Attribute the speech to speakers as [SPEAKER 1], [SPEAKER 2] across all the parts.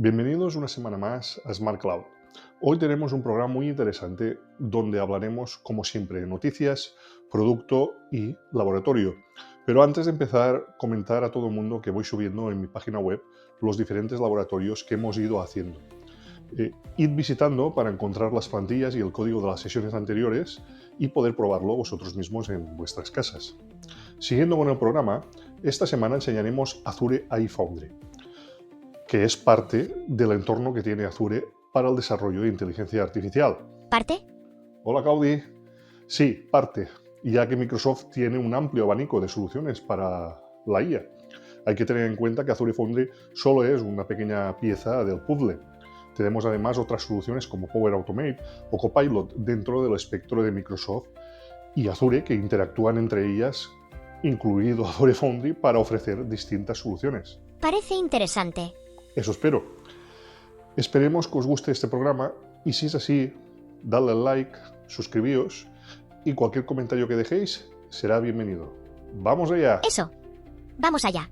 [SPEAKER 1] Bienvenidos una semana más a Smart Cloud. Hoy tenemos un programa muy interesante donde hablaremos, como siempre, de noticias, producto y laboratorio. Pero antes de empezar, comentar a todo el mundo que voy subiendo en mi página web los diferentes laboratorios que hemos ido haciendo. Id visitando para encontrar las plantillas y el código de las sesiones anteriores y poder probarlo vosotros mismos en vuestras casas. Siguiendo con el programa, esta semana enseñaremos Azure AI Foundry, que es parte del entorno que tiene Azure para el desarrollo de inteligencia artificial.
[SPEAKER 2] ¿Parte?
[SPEAKER 1] Hola, Claudi. Sí, parte, ya que Microsoft tiene un amplio abanico de soluciones para la IA. Hay que tener en cuenta que Azure Foundry solo es una pequeña pieza del puzzle. Tenemos además otras soluciones como Power Automate o Copilot dentro del espectro de Microsoft y Azure que interactúan entre ellas, incluido Azure Foundry, para ofrecer distintas soluciones.
[SPEAKER 2] Parece interesante.
[SPEAKER 1] Eso espero. Esperemos que os guste este programa y si es así, dadle al like, suscribíos y cualquier comentario que dejéis será bienvenido. ¡Vamos allá!
[SPEAKER 2] Eso. Vamos allá.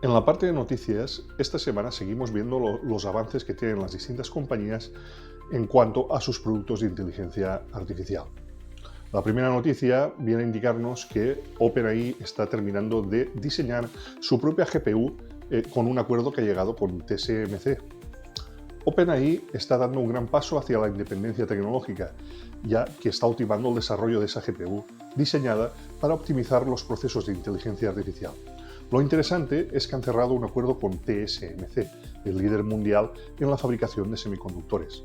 [SPEAKER 1] En la parte de noticias, esta semana seguimos viendo los avances que tienen las distintas compañías en cuanto a sus productos de inteligencia artificial. La primera noticia viene a indicarnos que OpenAI está terminando de diseñar su propia GPU con un acuerdo que ha llegado con TSMC. OpenAI está dando un gran paso hacia la independencia tecnológica, ya que está ultimando el desarrollo de esa GPU diseñada para optimizar los procesos de inteligencia artificial. Lo interesante es que han cerrado un acuerdo con TSMC, el líder mundial en la fabricación de semiconductores,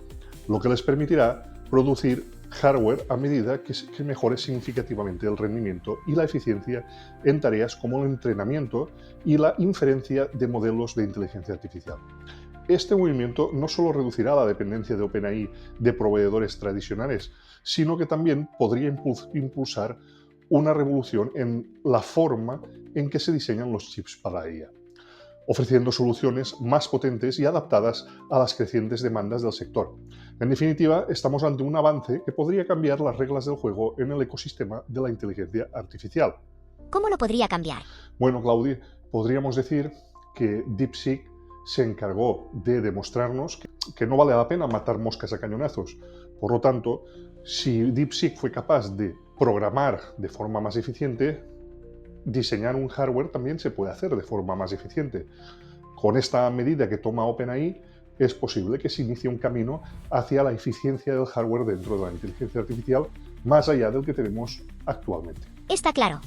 [SPEAKER 1] lo que les permitirá producir hardware a medida que mejore significativamente el rendimiento y la eficiencia en tareas como el entrenamiento y la inferencia de modelos de inteligencia artificial. Este movimiento no solo reducirá la dependencia de OpenAI de proveedores tradicionales, sino que también podría impulsar una revolución en la forma en que se diseñan los chips para la IA, ofreciendo soluciones más potentes y adaptadas a las crecientes demandas del sector. En definitiva, estamos ante un avance que podría cambiar las reglas del juego en el ecosistema de la inteligencia artificial.
[SPEAKER 2] ¿Cómo lo podría cambiar?
[SPEAKER 1] Bueno, Claudia, podríamos decir que DeepSeek se encargó de demostrarnos que no vale la pena matar moscas a cañonazos. Por lo tanto, si DeepSeek fue capaz de programar de forma más eficiente, diseñar un hardware también se puede hacer de forma más eficiente. Con esta medida que toma OpenAI, es posible que se inicie un camino hacia la eficiencia del hardware dentro de la inteligencia artificial, más allá del que tenemos actualmente.
[SPEAKER 2] Está claro.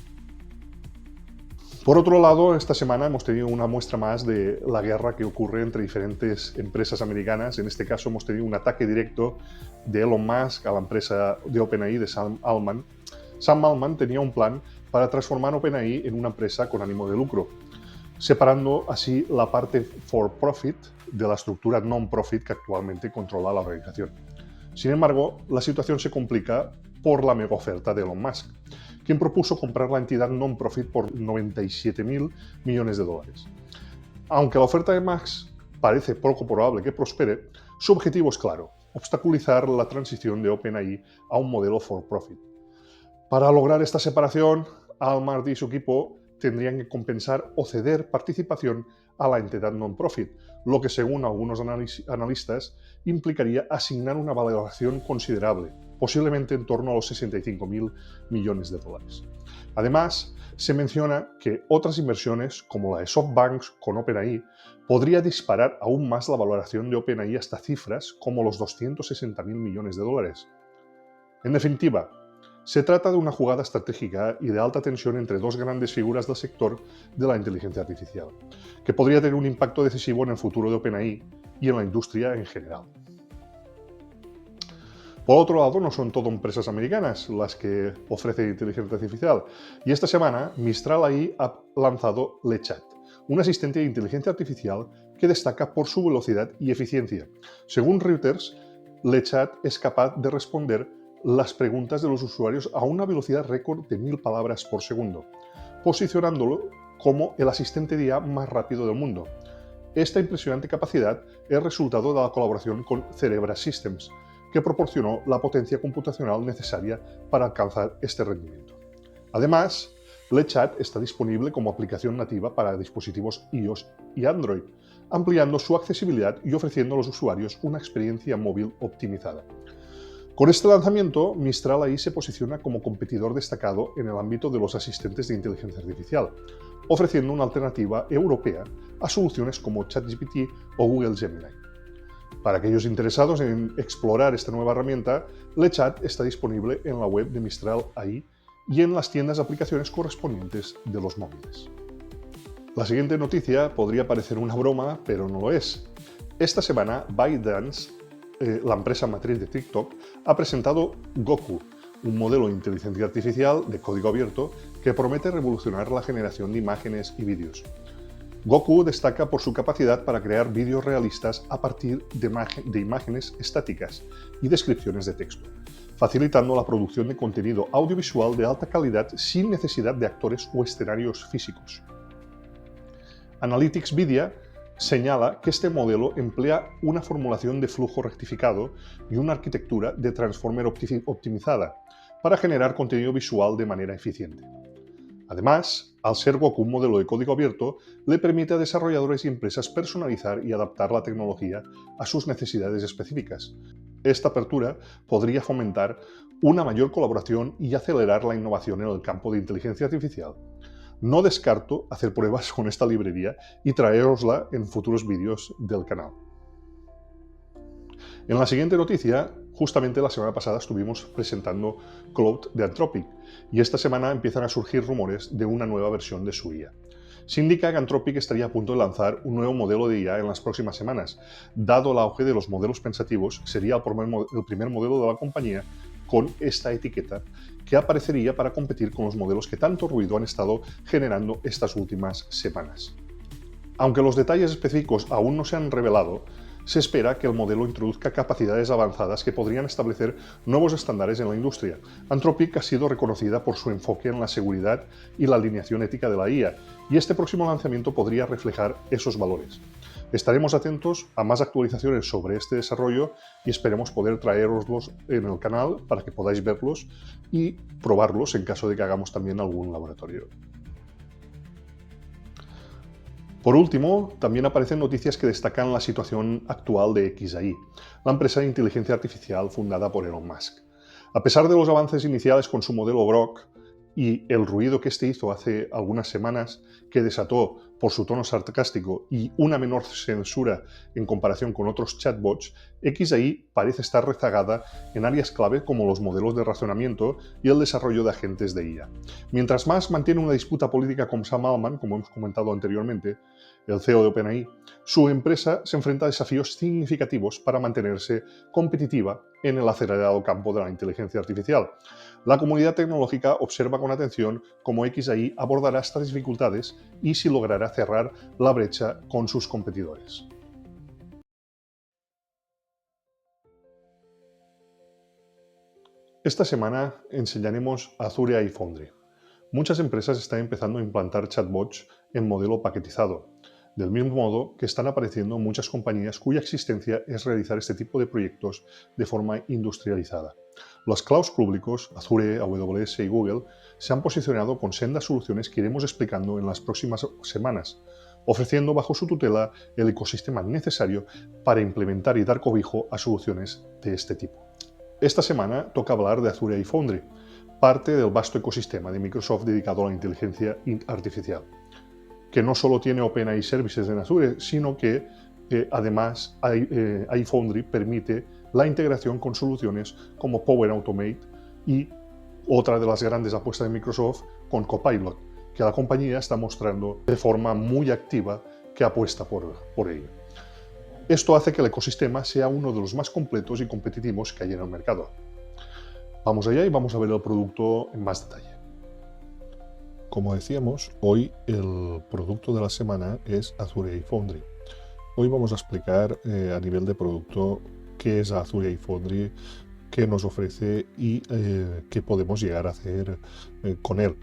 [SPEAKER 1] Por otro lado, esta semana hemos tenido una muestra más de la guerra que ocurre entre diferentes empresas americanas. En este caso hemos tenido un ataque directo de Elon Musk a la empresa de OpenAI de Sam Altman. Sam Altman tenía un plan para transformar OpenAI en una empresa con ánimo de lucro, separando así la parte for profit de la estructura non-profit que actualmente controla la organización. Sin embargo, la situación se complica por la mega oferta de Elon Musk, quien propuso comprar la entidad non-profit por $97.000 millones. Aunque la oferta de Musk parece poco probable que prospere, su objetivo es claro: obstaculizar la transición de OpenAI a un modelo for profit. Para lograr esta separación, Altman y su equipo tendrían que compensar o ceder participación a la entidad non-profit, lo que según algunos analistas implicaría asignar una valoración considerable, posiblemente en torno a los $65.000 millones. Además, se menciona que otras inversiones, como la de SoftBank con OpenAI, podría disparar aún más la valoración de OpenAI hasta cifras como los $260.000 millones. En definitiva, se trata de una jugada estratégica y de alta tensión entre dos grandes figuras del sector de la inteligencia artificial, que podría tener un impacto decisivo en el futuro de OpenAI y en la industria en general. Por otro lado, no son todo empresas americanas las que ofrecen inteligencia artificial, y esta semana Mistral AI ha lanzado LeChat, un asistente de inteligencia artificial que destaca por su velocidad y eficiencia. Según Reuters, LeChat es capaz de responder las preguntas de los usuarios a una velocidad récord de 1000 palabras por segundo, posicionándolo como el asistente de IA más rápido del mundo. Esta impresionante capacidad es resultado de la colaboración con Cerebras Systems, que proporcionó la potencia computacional necesaria para alcanzar este rendimiento. Además, LeChat está disponible como aplicación nativa para dispositivos iOS y Android, ampliando su accesibilidad y ofreciendo a los usuarios una experiencia móvil optimizada. Con este lanzamiento, Mistral AI se posiciona como competidor destacado en el ámbito de los asistentes de inteligencia artificial, ofreciendo una alternativa europea a soluciones como ChatGPT o Google Gemini. Para aquellos interesados en explorar esta nueva herramienta, LeChat está disponible en la web de Mistral AI y en las tiendas de aplicaciones correspondientes de los móviles. La siguiente noticia podría parecer una broma, pero no lo es. Esta semana, ByteDance, la empresa matriz de TikTok, ha presentado Goku, un modelo de inteligencia artificial de código abierto que promete revolucionar la generación de imágenes y vídeos. Goku destaca por su capacidad para crear vídeos realistas a partir de imágenes estáticas y descripciones de texto, facilitando la producción de contenido audiovisual de alta calidad sin necesidad de actores o escenarios físicos. Analytics Media señala que este modelo emplea una formulación de flujo rectificado y una arquitectura de transformer optimizada para generar contenido visual de manera eficiente. Además, al ser Goku un modelo de código abierto, le permite a desarrolladores y empresas personalizar y adaptar la tecnología a sus necesidades específicas. Esta apertura podría fomentar una mayor colaboración y acelerar la innovación en el campo de inteligencia artificial. No descarto hacer pruebas con esta librería y traerosla en futuros vídeos del canal. En la siguiente noticia, justamente la semana pasada estuvimos presentando Claude de Anthropic y esta semana empiezan a surgir rumores de una nueva versión de su IA. Se indica que Anthropic estaría a punto de lanzar un nuevo modelo de IA en las próximas semanas. Dado el auge de los modelos pensativos, sería el primer modelo de la compañía con esta etiqueta que aparecería para competir con los modelos que tanto ruido han estado generando estas últimas semanas. Aunque los detalles específicos aún no se han revelado, se espera que el modelo introduzca capacidades avanzadas que podrían establecer nuevos estándares en la industria. Anthropic ha sido reconocida por su enfoque en la seguridad y la alineación ética de la IA, y este próximo lanzamiento podría reflejar esos valores. Estaremos atentos a más actualizaciones sobre este desarrollo y esperemos poder traeroslos en el canal para que podáis verlos y probarlos en caso de que hagamos también algún laboratorio. Por último, también aparecen noticias que destacan la situación actual de xAI, la empresa de inteligencia artificial fundada por Elon Musk. A pesar de los avances iniciales con su modelo Grok y el ruido que este hizo hace algunas semanas, que desató por su tono sarcástico y una menor censura en comparación con otros chatbots, xAI parece estar rezagada en áreas clave como los modelos de razonamiento y el desarrollo de agentes de IA. Mientras más mantiene una disputa política con Sam Altman, como hemos comentado anteriormente, el CEO de OpenAI, su empresa se enfrenta a desafíos significativos para mantenerse competitiva en el acelerado campo de la inteligencia artificial. La comunidad tecnológica observa con atención cómo xAI abordará estas dificultades y si logrará cerrar la brecha con sus competidores. Esta semana enseñaremos Azure AI Foundry. Muchas empresas están empezando a implantar chatbots en modelo paquetizado, del mismo modo que están apareciendo muchas compañías cuya existencia es realizar este tipo de proyectos de forma industrializada. Los clouds públicos, Azure, AWS y Google, se han posicionado con sendas soluciones que iremos explicando en las próximas semanas, ofreciendo bajo su tutela el ecosistema necesario para implementar y dar cobijo a soluciones de este tipo. Esta semana toca hablar de Azure AI Foundry, parte del vasto ecosistema de Microsoft dedicado a la inteligencia artificial, que no solo tiene OpenAI Services en Azure, sino que además AI Foundry permite la integración con soluciones como Power Automate y otra de las grandes apuestas de Microsoft con Copilot, que la compañía está mostrando de forma muy activa que apuesta por ello. Esto hace que el ecosistema sea uno de los más completos y competitivos que hay en el mercado. Vamos allá y vamos a ver el producto en más detalle. Como decíamos, hoy el producto de la semana es Azure AI Foundry. Hoy vamos a explicar a nivel de producto qué es Azure AI Foundry, qué nos ofrece y qué podemos llegar a hacer con él.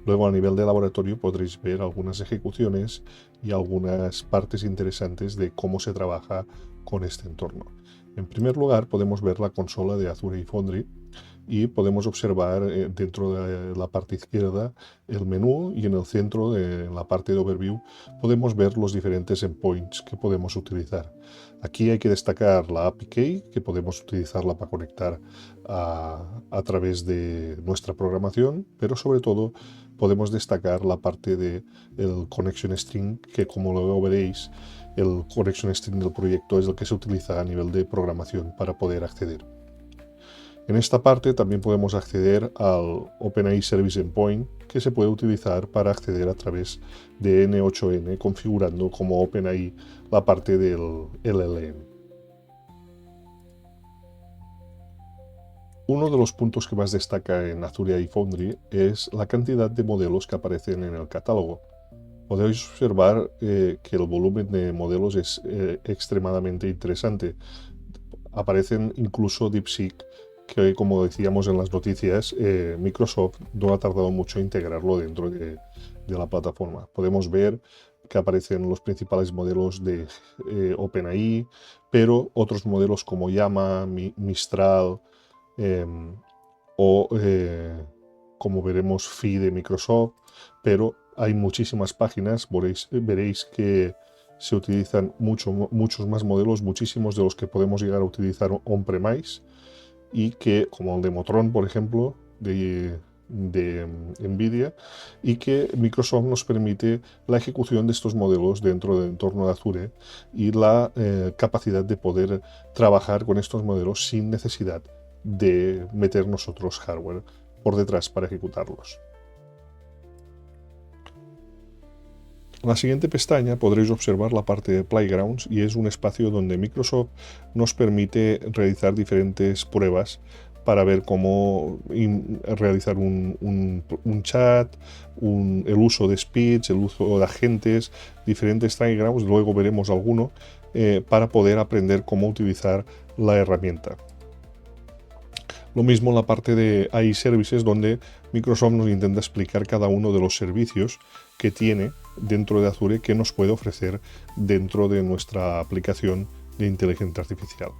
[SPEAKER 1] Luego, a nivel de laboratorio, podréis ver algunas ejecuciones y algunas partes interesantes de cómo se trabaja con este entorno. En primer lugar, podemos ver la consola de Azure iFoundry y podemos observar dentro de la parte izquierda el menú, y en el centro, de la parte de Overview, podemos ver los diferentes endpoints que podemos utilizar. Aquí hay que destacar la API Key, que podemos utilizarla para conectar a través de nuestra programación, pero sobre todo podemos destacar la parte del Connection String, que, como luego veréis, el Connection String del proyecto es el que se utiliza a nivel de programación para poder acceder. En esta parte también podemos acceder al OpenAI Service Endpoint, que se puede utilizar para acceder a través de N8N, configurando como OpenAI la parte del LLM. Uno de los puntos que más destaca en Azure iFoundry es la cantidad de modelos que aparecen en el catálogo. Podéis observar que el volumen de modelos es extremadamente interesante. Aparecen incluso DeepSeek, que, como decíamos en las noticias, Microsoft no ha tardado mucho en integrarlo dentro de la plataforma. Podemos ver que aparecen los principales modelos de OpenAI, pero otros modelos como Llama, Mistral o, como veremos, Phi de Microsoft, pero hay muchísimas páginas. Veréis que se utilizan muchos más modelos, muchísimos de los que podemos llegar a utilizar on-premise, y que, como el de Motron, por ejemplo, de NVIDIA, y que Microsoft nos permite la ejecución de estos modelos dentro del entorno de Azure y la capacidad de poder trabajar con estos modelos sin necesidad de meter nosotros hardware por detrás para ejecutarlos. En la siguiente pestaña podréis observar la parte de Playgrounds, y es un espacio donde Microsoft nos permite realizar diferentes pruebas para ver cómo realizar un chat, el uso de speech, el uso de agentes, diferentes Playgrounds. Luego veremos alguno para poder aprender cómo utilizar la herramienta. Lo mismo en la parte de AI Services, donde Microsoft nos intenta explicar cada uno de los servicios que tiene dentro de Azure, que nos puede ofrecer dentro de nuestra aplicación de inteligencia artificial.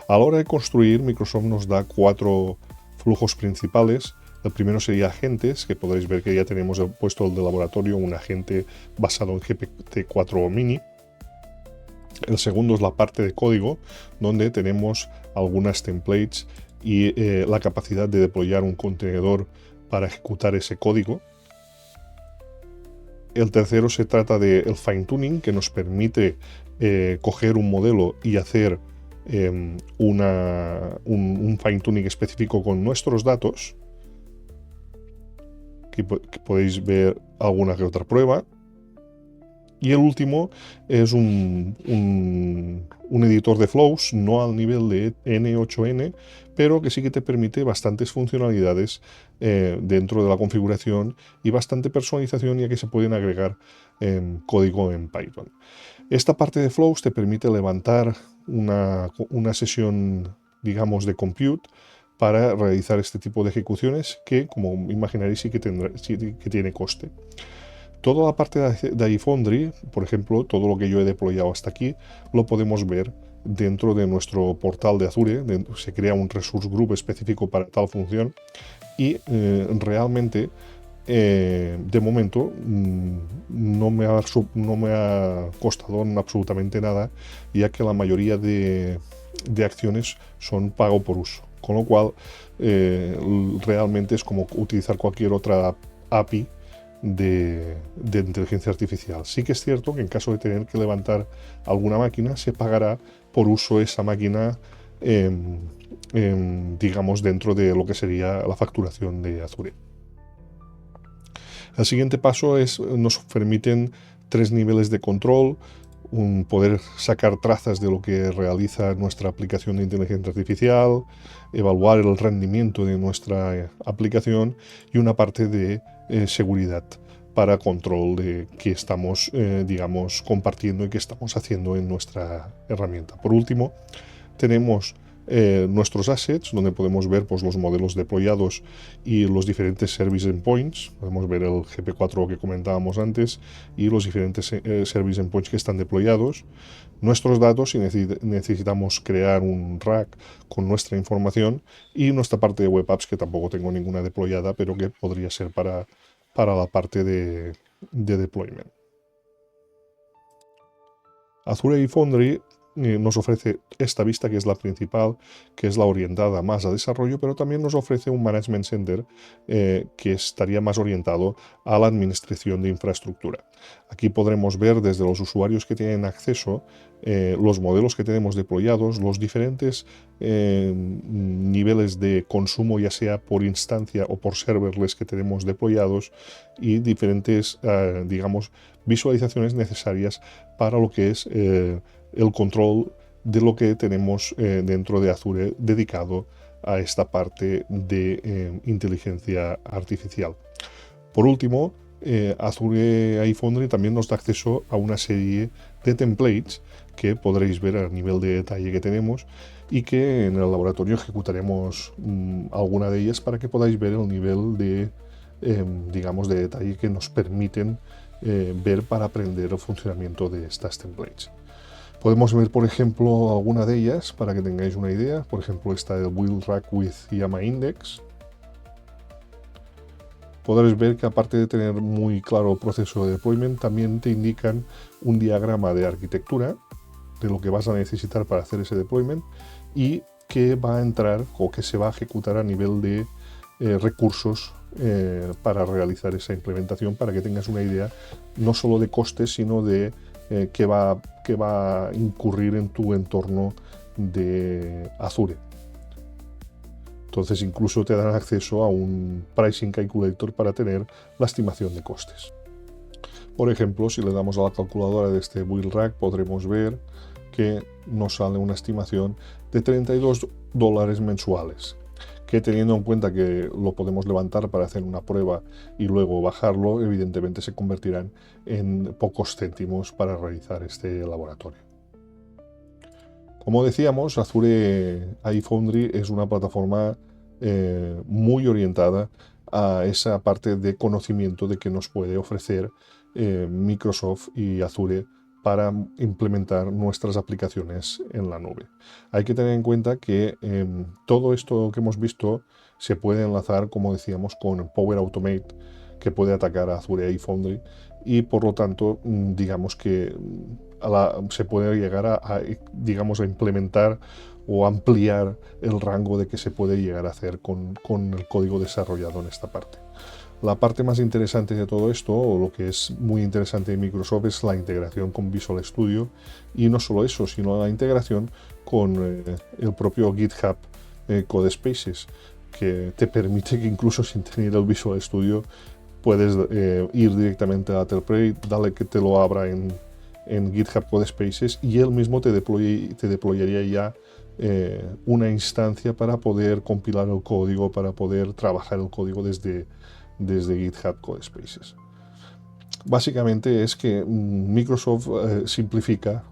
[SPEAKER 1] A la hora de construir, Microsoft nos da 4 flujos principales. El primero sería agentes, que podréis ver que ya tenemos puesto el de laboratorio, un agente basado en GPT-4 Mini. El segundo es la parte de código, donde tenemos algunas templates y la capacidad de deployar un contenedor para ejecutar ese código. El tercero se trata del fine tuning, que nos permite coger un modelo y hacer un fine tuning específico con nuestros datos. Aquí podéis ver alguna que otra prueba. Y el último es un editor de flows, no al nivel de N8N, pero que sí que te permite bastantes funcionalidades dentro de la configuración y bastante personalización, ya que se pueden agregar código en Python. Esta parte de flows te permite levantar una sesión, digamos, de compute para realizar este tipo de ejecuciones, que, como imaginaréis, sí que tiene coste. Toda la parte de iFoundry, por ejemplo, todo lo que yo he deployado hasta aquí, lo podemos ver dentro de nuestro portal de Azure. Se crea un resource group específico para tal función, y realmente de momento no me ha costado absolutamente nada, ya que la mayoría de acciones son pago por uso, con lo cual realmente es como utilizar cualquier otra API de inteligencia artificial. Sí que es cierto que en caso de tener que levantar alguna máquina, se pagará por uso esa máquina, digamos, dentro de lo que sería la facturación de Azure. El siguiente paso nos permiten 3 niveles de control: poder sacar trazas de lo que realiza nuestra aplicación de inteligencia artificial, evaluar el rendimiento de nuestra aplicación, y una parte de seguridad para control de qué estamos, digamos, compartiendo y qué estamos haciendo en nuestra herramienta. Por último, tenemos nuestros assets, donde podemos ver pues, los modelos deployados y los diferentes service endpoints. Podemos ver el GP4 que comentábamos antes y los diferentes service endpoints que están deployados. Nuestros datos, si necesitamos crear un rack con nuestra información, y nuestra parte de web apps, que tampoco tengo ninguna deployada, pero que podría ser para la parte de deployment. Azure AI Foundry nos ofrece esta vista, que es la principal, que es la orientada más a desarrollo, pero también nos ofrece un Management Center que estaría más orientado a la administración de infraestructura. Aquí podremos ver desde los usuarios que tienen acceso los modelos que tenemos deployados, los diferentes niveles de consumo, ya sea por instancia o por serverless que tenemos deployados, y diferentes, digamos, visualizaciones necesarias para lo que es el control de lo que tenemos dentro de Azure dedicado a esta parte de inteligencia artificial. Por último, Azure AI Foundry también nos da acceso a una serie de templates que podréis ver a nivel de detalle que tenemos, y que en el laboratorio ejecutaremos alguna de ellas para que podáis ver el nivel de, digamos, de detalle que nos permiten ver para aprender el funcionamiento de estas templates. Podemos ver, por ejemplo, alguna de ellas para que tengáis una idea. Por ejemplo, esta del Build Rack with Yama Index. Podréis ver que, aparte de tener muy claro el proceso de deployment, también te indican un diagrama de arquitectura de lo que vas a necesitar para hacer ese deployment, y que va a entrar o que se va a ejecutar a nivel de recursos para realizar esa implementación, para que tengas una idea no solo de costes, sino de qué va a incurrir en tu entorno de Azure. Entonces incluso te dan acceso a un Pricing Calculator para tener la estimación de costes. Por ejemplo, si le damos a la calculadora de este Build Rack, podremos ver que nos sale una estimación de $32 mensuales, que, teniendo en cuenta que lo podemos levantar para hacer una prueba y luego bajarlo, evidentemente se convertirán en pocos céntimos para realizar este laboratorio. Como decíamos, Azure AI Foundry es una plataforma muy orientada a esa parte de conocimiento de que nos puede ofrecer Microsoft y Azure para implementar nuestras aplicaciones en la nube. Hay que tener en cuenta que todo esto que hemos visto se puede enlazar, como decíamos, con Power Automate, que puede atacar a Azure AI Foundry, y por lo tanto, digamos que se puede llegar a implementar o ampliar el rango de que se puede llegar a hacer con el código desarrollado en esta parte. La parte más interesante de todo esto, o lo que es muy interesante de Microsoft, es la integración con Visual Studio, y no solo eso, sino la integración con el propio GitHub Codespaces, que te permite que incluso sin tener el Visual Studio puedes ir directamente a Terplay, dale que te lo abra en GitHub Codespaces, y él mismo te deployaría ya una instancia para poder compilar el código, para poder trabajar el código desde GitHub Codespaces. Básicamente es que Microsoft simplifica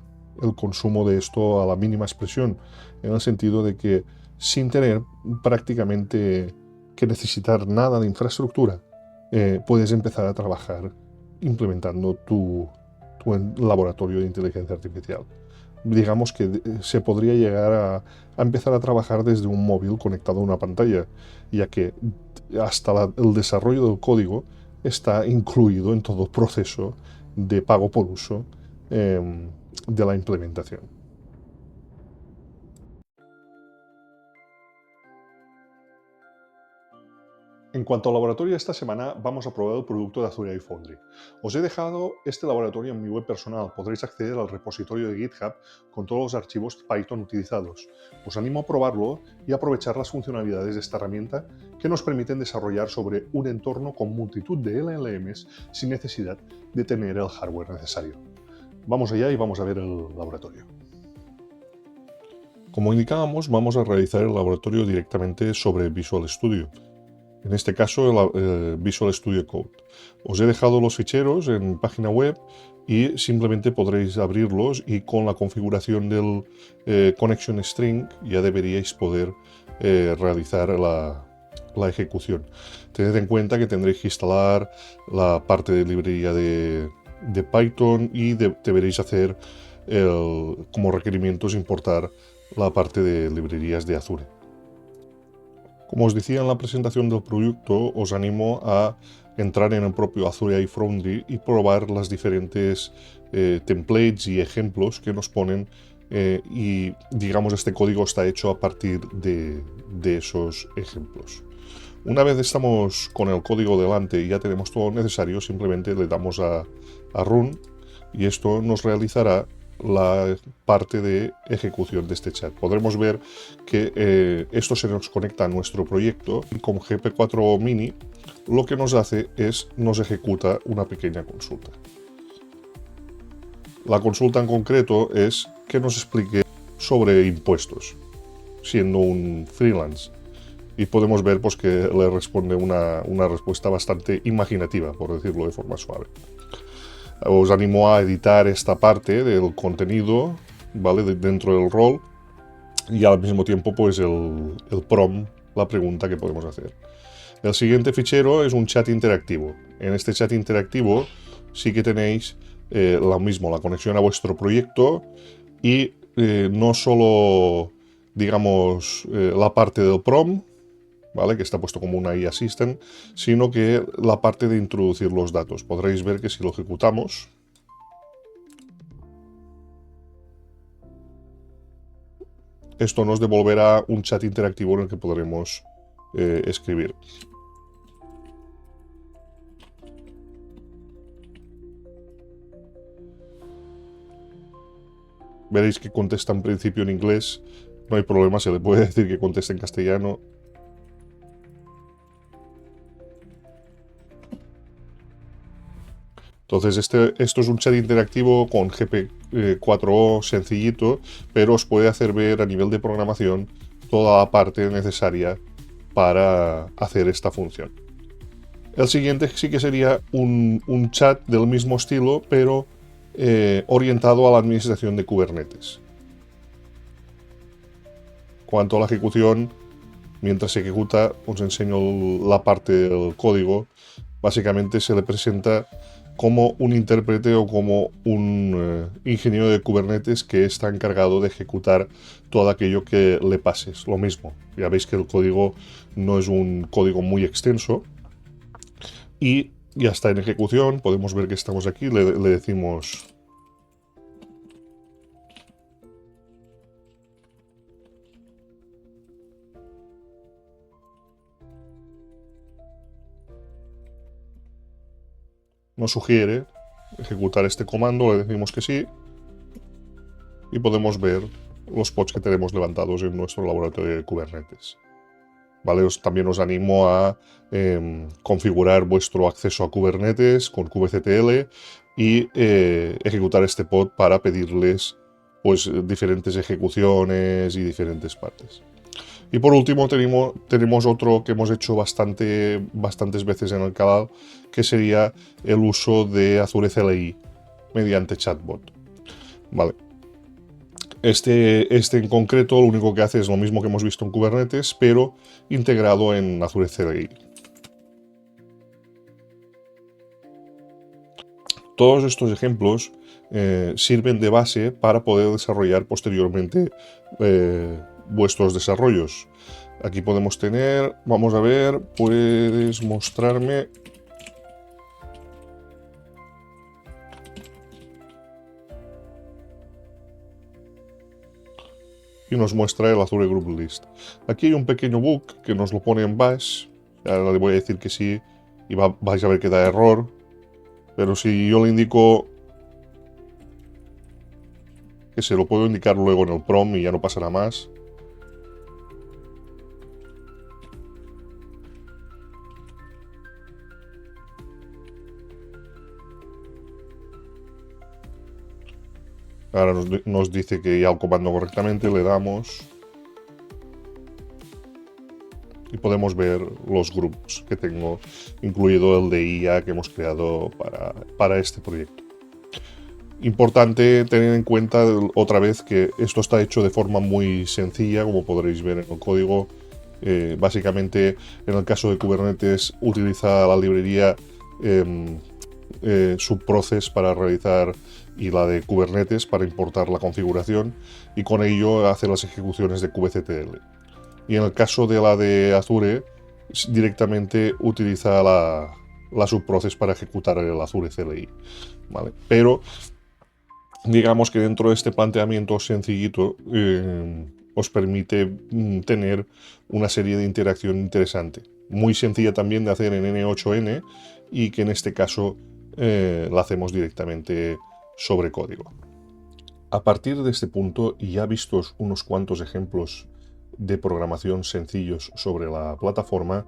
[SPEAKER 1] el consumo de esto a la mínima expresión, en el sentido de que, sin tener prácticamente que necesitar nada de infraestructura, puedes empezar a trabajar implementando tu laboratorio de inteligencia artificial. Digamos que se podría llegar a empezar a trabajar desde un móvil conectado a una pantalla, ya que hasta el desarrollo del código está incluido en todo el proceso de pago por uso de la implementación. En cuanto al laboratorio, esta semana vamos a probar el producto de Azure AI Foundry. Os he dejado este laboratorio en mi web personal. Podréis acceder al repositorio de GitHub con todos los archivos Python utilizados. Os animo a probarlo y aprovechar las funcionalidades de esta herramienta, que nos permiten desarrollar sobre un entorno con multitud de LLMs sin necesidad de tener el hardware necesario. Vamos allá y vamos a ver el laboratorio. Como indicábamos, vamos a realizar el laboratorio directamente sobre Visual Studio. en este caso el Visual Studio Code. Os he dejado los ficheros en página web y simplemente podréis abrirlos y con la configuración del Connection String ya deberíais poder realizar la ejecución. Tened en cuenta que tendréis que instalar la parte de librería de Python y deberéis hacer como requerimientos importar la parte de librerías de Azure. Como os decía en la presentación del proyecto, os animo a entrar en el propio Azure AI Foundry y probar las diferentes templates y ejemplos que nos ponen y digamos este código está hecho a partir de esos ejemplos. Una vez estamos con el código delante y ya tenemos todo lo necesario, simplemente le damos a Run y esto nos realizará la parte de ejecución de este chat. Podremos ver que esto se nos conecta a nuestro proyecto y con GP4 Mini lo que nos hace es nos ejecuta una pequeña consulta. La consulta en concreto es que nos explique sobre impuestos, siendo un freelance. Y podemos ver pues, que le responde una respuesta bastante imaginativa, por decirlo de forma suave. Os animo a editar esta parte del contenido, ¿vale? Dentro del rol y al mismo tiempo pues el prompt, la pregunta que podemos hacer. El siguiente fichero es un chat interactivo. En este chat interactivo sí que tenéis lo mismo, la conexión a vuestro proyecto y no solo, digamos, la parte del prompt, ¿vale? Que está puesto como una AI Assistant, sino que la parte de introducir los datos. Podréis ver que si lo ejecutamos, esto nos devolverá un chat interactivo en el que podremos escribir. Veréis que contesta en principio en inglés, no hay problema, se le puede decir que conteste en castellano. Entonces esto es un chat interactivo con GP4O sencillito, pero os puede hacer ver a nivel de programación toda la parte necesaria para hacer esta función. El siguiente sí que sería un chat del mismo estilo, pero orientado a la administración de Kubernetes. Cuanto a la ejecución, mientras se ejecuta, os enseño la parte del código. Básicamente se le presenta como un intérprete o como un ingeniero de Kubernetes que está encargado de ejecutar todo aquello que le pases. Lo mismo, ya veis que el código no es un código muy extenso y ya está en ejecución. Podemos ver que estamos aquí, le decimos nos sugiere ejecutar este comando, le decimos que sí y podemos ver los pods que tenemos levantados en nuestro laboratorio de Kubernetes. ¿Vale? También os animo a configurar vuestro acceso a Kubernetes con kubectl y ejecutar este pod para pedirles pues, diferentes ejecuciones y diferentes partes. Y por último tenemos otro que hemos hecho bastantes veces en el canal, que sería el uso de Azure CLI mediante chatbot. Vale. Este en concreto lo único que hace es lo mismo que hemos visto en Kubernetes, pero integrado en Azure CLI. Todos estos ejemplos sirven de base para poder desarrollar posteriormente vuestros desarrollos. Aquí podemos tener, vamos a ver, puedes mostrarme. Y nos muestra el Azure Group List. Aquí hay un pequeño bug que nos lo pone en bash. Ahora le voy a decir que sí y vais a ver que da error. Pero si yo le indico que se lo puedo indicar luego en el prompt y ya no pasará más. Ahora nos dice que ya el comando correctamente, le damos. y podemos ver los grupos que tengo, incluido el de IA que hemos creado para este proyecto. Importante tener en cuenta otra vez que esto está hecho de forma muy sencilla, como podréis ver en el código. Básicamente, en el caso de Kubernetes, utiliza la librería subprocess para realizar y la de Kubernetes para importar la configuración, y con ello hace las ejecuciones de kubectl. Y en el caso de la de Azure, directamente utiliza la subprocess para ejecutar el Azure CLI, ¿vale? Pero digamos que dentro de este planteamiento sencillito os permite tener una serie de interacción interesante. Muy sencilla también de hacer en N8N, y que en este caso la hacemos directamente sobre código. A partir de este punto, y ya vistos unos cuantos ejemplos de programación sencillos sobre la plataforma,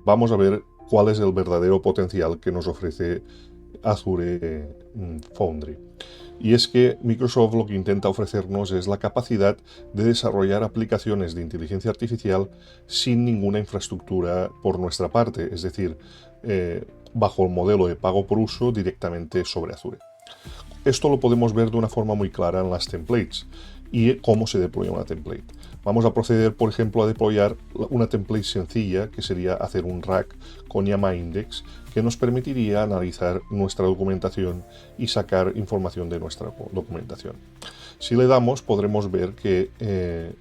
[SPEAKER 1] vamos a ver cuál es el verdadero potencial que nos ofrece Azure Foundry. Y es que Microsoft lo que intenta ofrecernos es la capacidad de desarrollar aplicaciones de inteligencia artificial sin ninguna infraestructura por nuestra parte, es decir, bajo el modelo de pago por uso directamente sobre Azure. Esto lo podemos ver de una forma muy clara en las templates y cómo se deploya una template. Vamos a proceder, por ejemplo, a deployar una template sencilla, que sería hacer un rack con llama index, que nos permitiría analizar nuestra documentación y sacar información de nuestra documentación. Si le damos, podremos ver que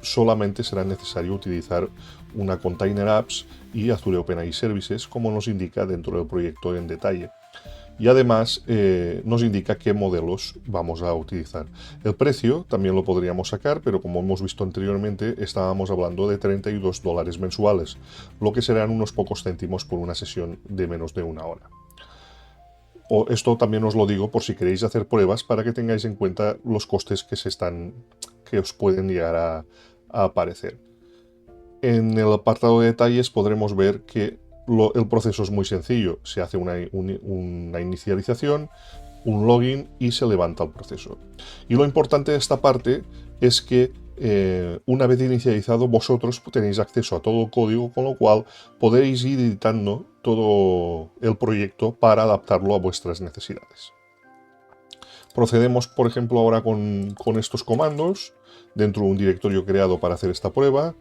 [SPEAKER 1] solamente será necesario utilizar una Container Apps y Azure OpenAI Services, como nos indica dentro del proyecto en detalle. Y además nos indica qué modelos vamos a utilizar. El precio también lo podríamos sacar, pero como hemos visto anteriormente, estábamos hablando de $32 mensuales, lo que serán unos pocos céntimos por una sesión de menos de una hora. Esto también os lo digo por si queréis hacer pruebas, para que tengáis en cuenta los costes que os pueden llegar a aparecer. En el apartado de detalles podremos ver que el proceso es muy sencillo. Se hace una inicialización, un login y se levanta el proceso. Y lo importante de esta parte es que una vez inicializado, vosotros tenéis acceso a todo el código, con lo cual podéis ir editando todo el proyecto para adaptarlo a vuestras necesidades. Procedemos, por ejemplo, ahora con estos comandos dentro de un directorio creado para hacer esta prueba.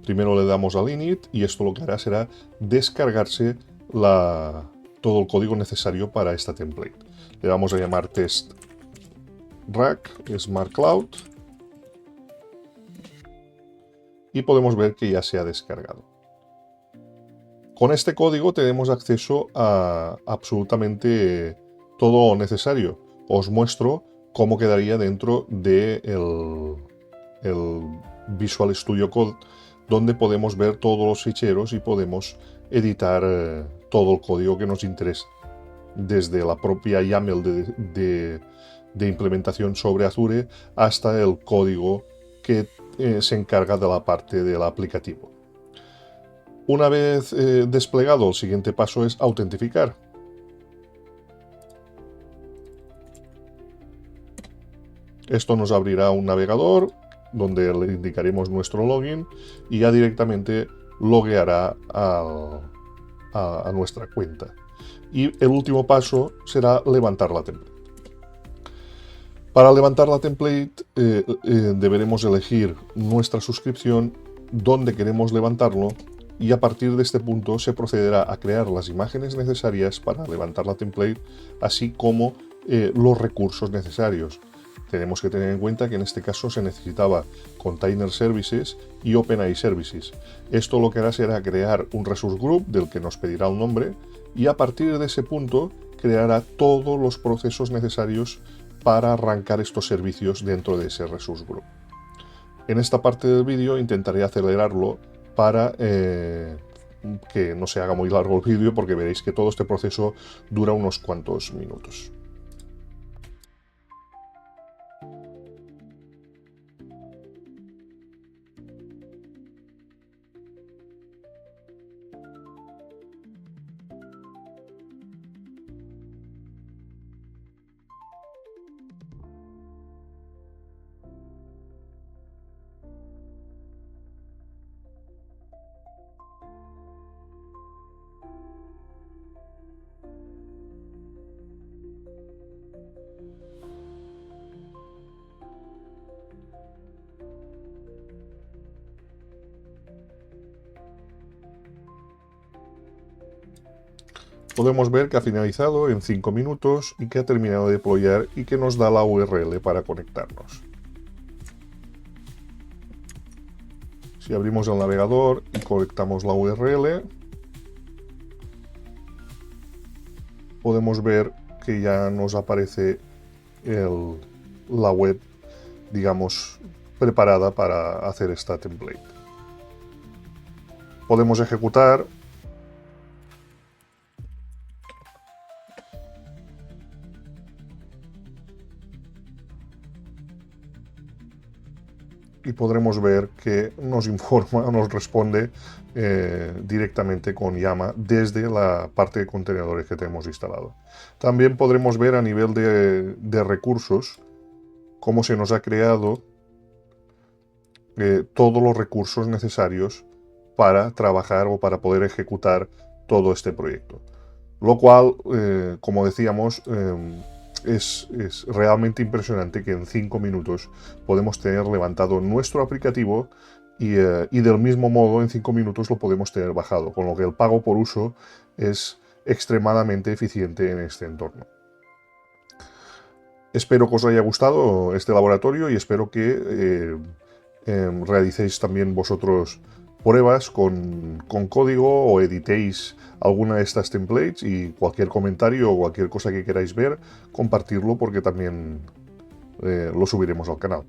[SPEAKER 1] Primero le damos al init, y esto lo que hará será descargarse todo el código necesario para esta template. Le vamos a llamar test rack smart cloud, y podemos ver que ya se ha descargado. Con este código tenemos acceso a absolutamente todo lo necesario. Os muestro cómo quedaría dentro del Visual Studio Code, donde podemos ver todos los ficheros y podemos editar todo el código que nos interesa, desde la propia YAML de implementación sobre Azure hasta el código que se encarga de la parte del aplicativo. Una vez desplegado, el siguiente paso es autentificar. Esto nos abrirá un navegador donde le indicaremos nuestro login, y ya directamente logueará a nuestra cuenta. Y el último paso será levantar la template. Para levantar la template deberemos elegir nuestra suscripción, dónde queremos levantarlo, y a partir de este punto se procederá a crear las imágenes necesarias para levantar la template, así como los recursos necesarios. Tenemos que tener en cuenta que en este caso se necesitaba Container Services y OpenAI Services. Esto lo que hará será crear un resource group del que nos pedirá un nombre, y a partir de ese punto creará todos los procesos necesarios para arrancar estos servicios dentro de ese resource group. En esta parte del vídeo intentaré acelerarlo para que no se haga muy largo el vídeo, porque veréis que todo este proceso dura unos cuantos minutos. Podemos ver que ha finalizado en 5 minutos y que ha terminado de deployar y que nos da la URL para conectarnos. Si abrimos el navegador y conectamos la URL, podemos ver que ya nos aparece la web, digamos, preparada para hacer esta template. Podemos ejecutar y podremos ver que nos informa, nos responde directamente con Llama desde la parte de contenedores que tenemos instalado. También podremos ver a nivel de recursos cómo se nos ha creado todos los recursos necesarios para trabajar o para poder ejecutar todo este proyecto. Lo cual, como decíamos, es realmente impresionante que en 5 minutos podemos tener levantado nuestro aplicativo y del mismo modo en 5 minutos lo podemos tener bajado, con lo que el pago por uso es extremadamente eficiente en este entorno. Espero que os haya gustado este laboratorio y espero que realicéis también vosotros pruebas con código o editéis alguna de estas templates, y cualquier comentario o cualquier cosa que queráis ver, compartirlo porque también lo subiremos al canal.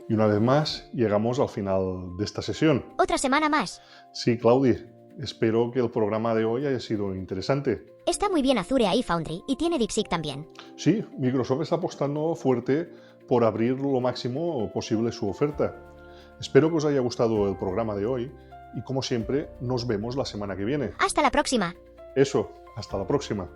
[SPEAKER 1] Y una vez más, llegamos al final de esta sesión.
[SPEAKER 2] Otra semana más.
[SPEAKER 1] Sí, Claudi, espero que el programa de hoy haya sido interesante.
[SPEAKER 2] Está muy bien Azure AI Foundry y tiene DeepSeek también.
[SPEAKER 1] Sí, Microsoft está apostando fuerte por abrir lo máximo posible su oferta. Espero que os haya gustado el programa de hoy y, como siempre, nos vemos la semana que viene.
[SPEAKER 2] Hasta la próxima.
[SPEAKER 1] Eso, hasta la próxima.